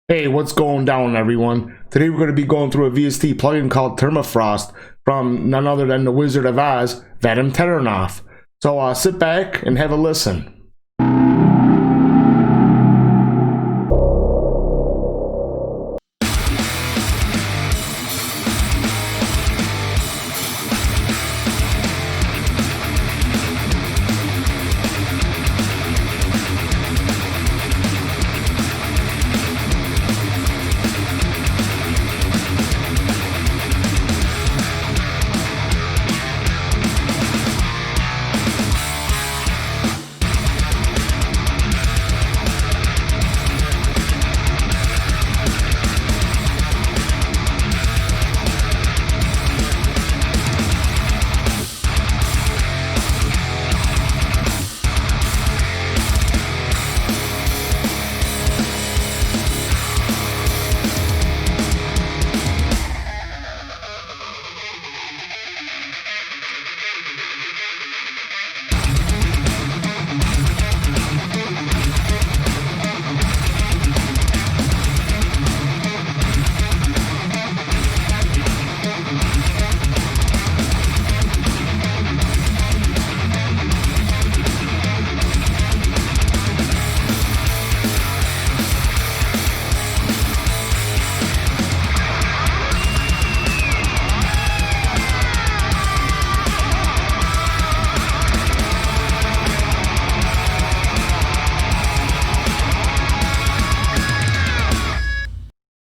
Hey, what's going down, everyone? Today we're going to be going through a VST plugin called Tourmafrost from none other than the Wizard of Oz, Vadim Taranov. So sit back and have a listen.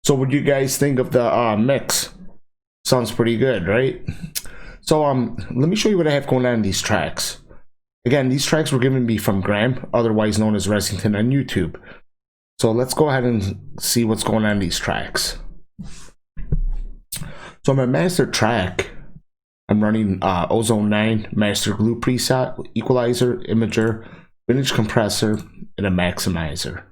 So what do you guys think of the mix? Sounds pretty good, right? So let me show you what I have going on in these tracks. Again, these tracks were given me from Graham, otherwise known as Resington on YouTube. So let's go ahead and see what's going on in these tracks. So my master track, I'm running Ozone 9 Master Glue preset, equalizer, imager, vintage compressor, and a maximizer.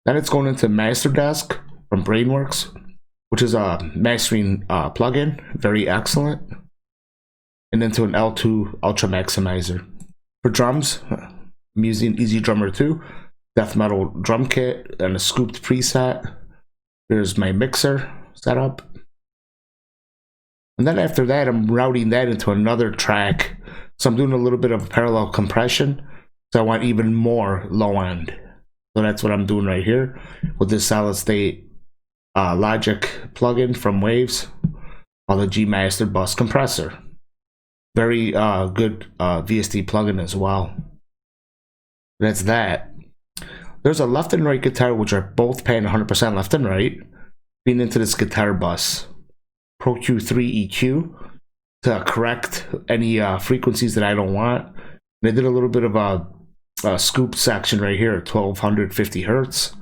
Then it's going into Master Desk from Brainworks, which is a mastering plugin, very excellent, and into an L2 Ultra Maximizer. For drums, I'm using Easy Drummer 2, Death Metal drum kit, and a scooped preset. Here's my mixer setup. And then after that, I'm routing that into another track. So I'm doing a little bit of parallel compression. So I want even more low end. So that's what I'm doing right here with this solid state Logic plugin from Waves, on the G Master Bus Compressor. Very good VST plugin as well. That's that. There's a left and right guitar, which are both paying 100% left and right, feeding into this guitar bus. Pro Q3 EQ to correct any frequencies that I don't want. And I did a little bit of a scoop section right here at 1250 hertz.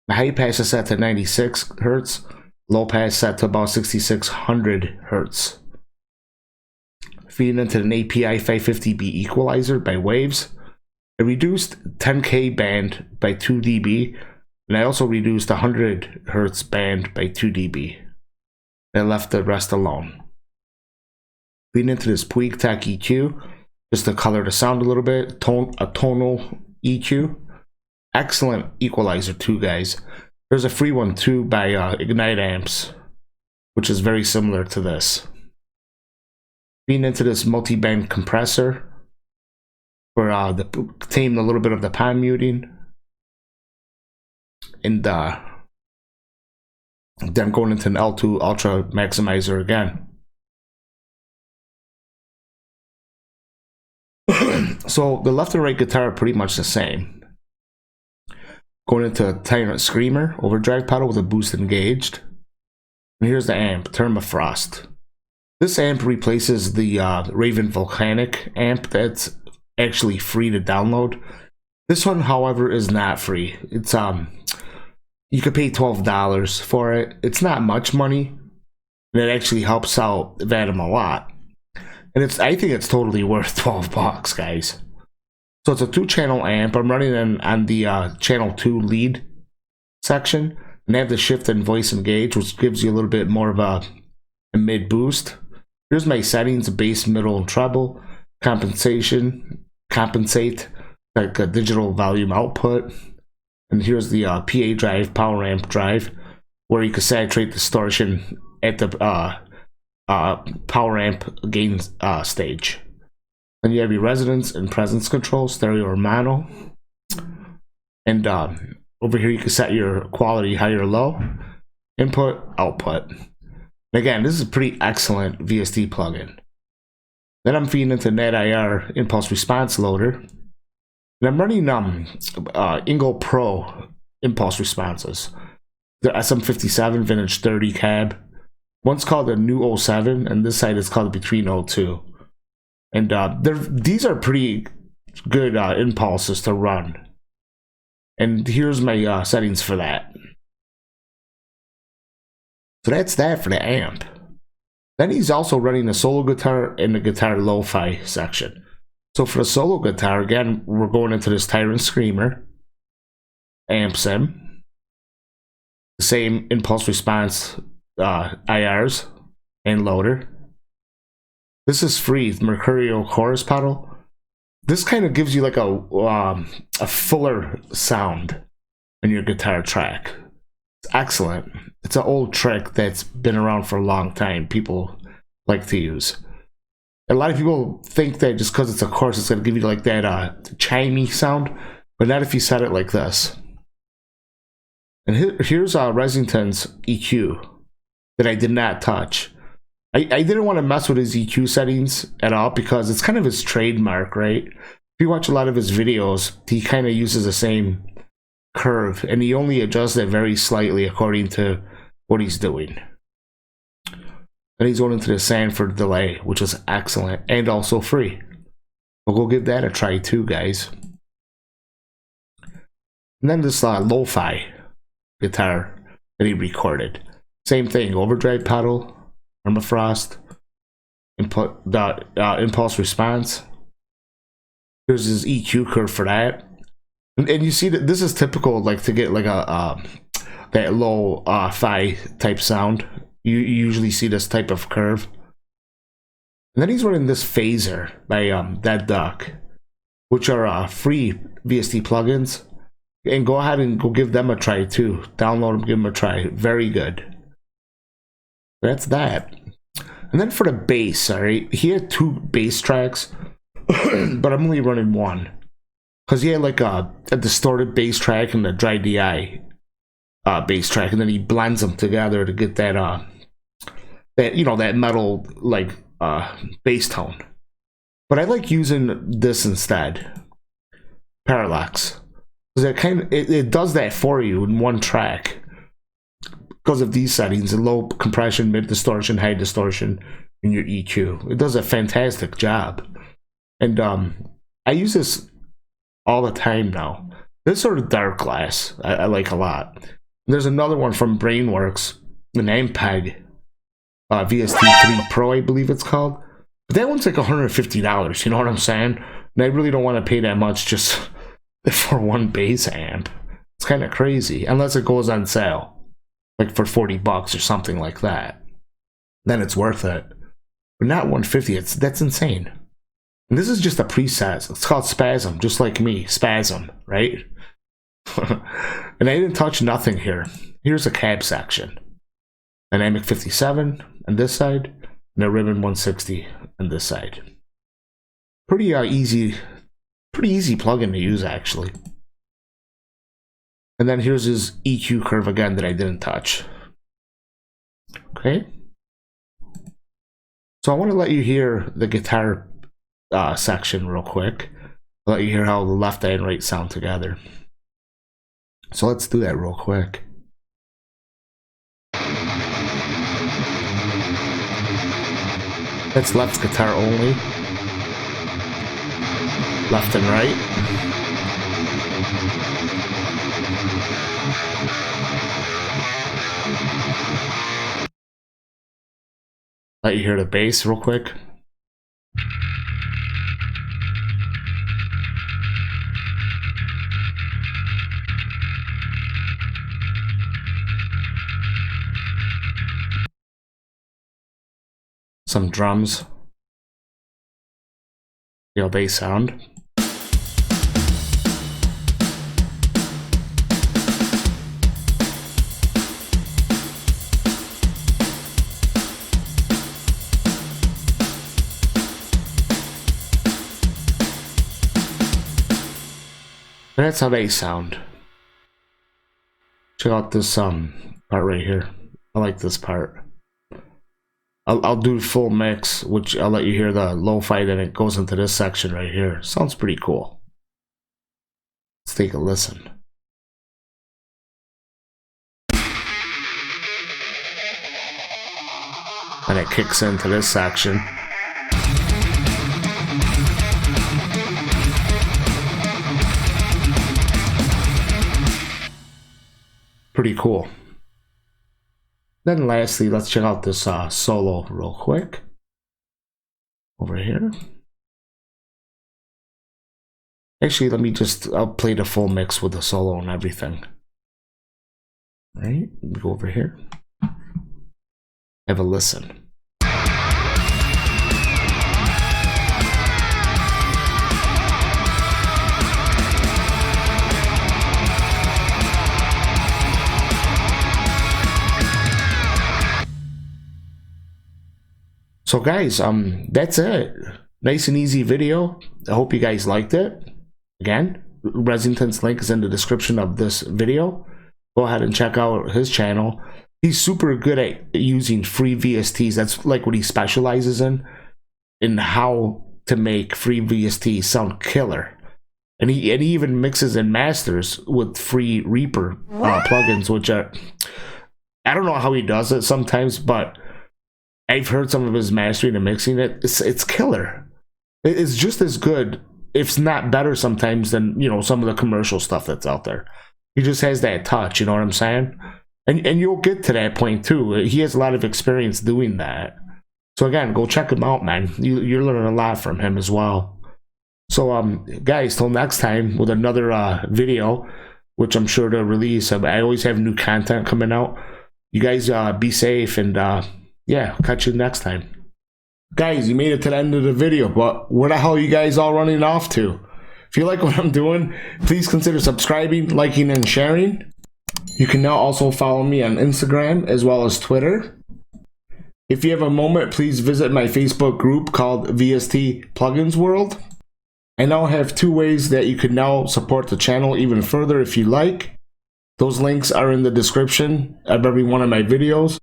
The high pass is set to 96 hertz, low pass set to about 6600 hertz. Feeding into an API 550B equalizer by Waves. I reduced 10K band by 2 dB, and I also reduced 100 hertz band by 2 dB. I left the rest alone. Feeding into this Puig Tech EQ, just to color the sound a little bit, a tonal EQ. Excellent equalizer too, guys. There's a free one too by Ignite Amps, which is very similar to this. Feeding into this multi-band compressor for tame a little bit of the pan muting, and then going into an L2 Ultra Maximizer again. So the left and right guitar are pretty much the same. Going into a Tyrant Screamer overdrive pedal with a boost engaged. And here's the amp, Tourmafrost. This amp replaces the Raven Volcanic amp that's actually free to download. This one, however, is not free. It's you could pay $12 for it. It's not much money, and it actually helps out Vadim a lot. And I think it's totally worth 12 bucks, guys. So it's a 2-channel amp. I'm running on the channel 2 lead section, and I have the shift and voice engage, which gives you a little bit more of a mid boost. Here's my settings: bass, middle, and treble. Compensate, like a digital volume output, And here's the PA drive, power amp drive, where you can saturate distortion at the power amp gain stage. Then you have your resonance and presence control, stereo or mono. And over here you can set your quality high or low, input, output. And again, this is a pretty excellent VST plugin. Then I'm feeding into NetIR impulse response loader. And I'm running Ingo Pro impulse responses. The SM57 vintage 30 cab. One's called the new 07, and this side is called the Between 02. And these are pretty good impulses to run. And here's my settings for that. So that's that for the amp. Then he's also running the solo guitar and the guitar lo-fi section. So for the solo guitar, again, we're going into this Tyrant Screamer Amp Sim. The same impulse response IRs and loader. This is free, Mercurial chorus pedal. This kind of gives you like a fuller sound in your guitar track. It's excellent. It's an old trick that's been around for a long time. People like to use. A lot of people think that just because it's a chorus, it's going to give you like that chimey sound, but not if you set it like this. And here's Resington's EQ that I did not touch. I didn't want to mess with his EQ settings at all because it's kind of his trademark, right? If you watch a lot of his videos, he kind of uses the same curve, and he only adjusts it very slightly according to what he's doing. And he's going into the Sanford delay, which is excellent and also free. We'll go give that a try too, guys. And then this lo-fi guitar that he recorded. Same thing, overdrive pedal, Tourmafrost, impulse response. Here's his EQ curve for that. And you see that this is typical, like to get like that low fi type sound. You usually see this type of curve. And then he's running this phaser by Dead Duck, which are free VST plugins. And go ahead and go give them a try too. Download them, give them a try. Very good. That's that. And then for the bass, all right, he had 2 bass tracks, but I'm only running 1. Because he had like a distorted bass track and a dry DI bass track, and then he blends them together to get that that metal like bass tone. But I like using this instead, Parallax, because it does that for you in one track because of these settings: low compression, mid distortion, high distortion, and your EQ. It does a fantastic job, and I use this all the time now. This sort of dark glass I like a lot. There's another one from Brainworks, an Ampeg VST 3 Pro, I believe it's called. But that one's like $150, you know what I'm saying? And I really don't want to pay that much just for one bass amp. It's kind of crazy, unless it goes on sale, like for $40 or something like that. Then it's worth it. But not $150, that's insane. And this is just a preset. It's called Spasm, just like me, Spasm, right? And I didn't touch nothing here. Here's a cab section. Dynamic 57 on this side, and a Ribbon 160 on this side. Pretty easy plugin to use, actually. And then here's his EQ curve again that I didn't touch. Okay. So I want to let you hear the guitar section real quick. I'll let you hear how the left and right sound together. So let's do that real quick. That's left guitar only. Left and right. Let you hear the bass real quick. Some drums. You know, bass sound. That's how they sound. Check out this part right here. I like this part. I'll do full mix, which I'll let you hear the lo-fi, then it goes into this section right here. Sounds pretty cool. Let's take a listen. And it kicks into this section. Pretty cool. Then lastly, let's check out this solo real quick. Over here. Actually, I'll play the full mix with the solo and everything. Right, let me go over here. Have a listen. So guys, that's it. Nice and easy video. I hope you guys liked it. Again, Resington's link is in the description of this video. Go ahead and check out his channel. He's super good at using free VSTs. That's like what he specializes in how to make free VSTs sound killer. And he even mixes and masters with free Reaper plugins, which are, I don't know how he does it sometimes, but I've heard some of his mastering and mixing it. It's killer. It's just as good, if not better sometimes, than, you know, some of the commercial stuff that's out there. He just has that touch, you know what I'm saying? And you'll get to that point too. He has a lot of experience doing that. So again, go check him out, man. You're learning a lot from him as well. So guys, till next time with another video, which I'm sure to release. I always have new content coming out. You guys be safe, and yeah, catch you next time. Guys, you made it to the end of the video, but where the hell are you guys all running off to? If you like what I'm doing, please consider subscribing, liking, and sharing. You can now also follow me on Instagram as well as Twitter. If you have a moment, please visit my Facebook group called VST Plugins World. I now have 2 ways that you can now support the channel even further if you like. Those links are in the description of every one of my videos.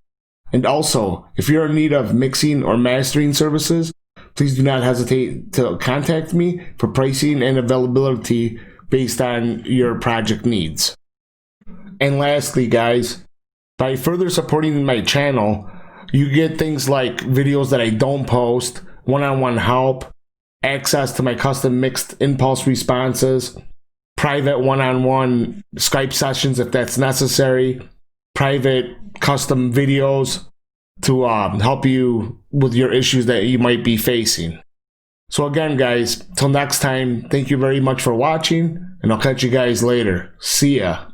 And also, if you're in need of mixing or mastering services, please do not hesitate to contact me for pricing and availability based on your project needs. And lastly, guys, by further supporting my channel, you get things like videos that I don't post, one-on-one help, access to my custom mixed impulse responses, private one-on-one Skype sessions if that's necessary, private custom videos to help you with your issues that you might be facing. So again, guys, till next time, thank you very much for watching, and I'll catch you guys later. See ya.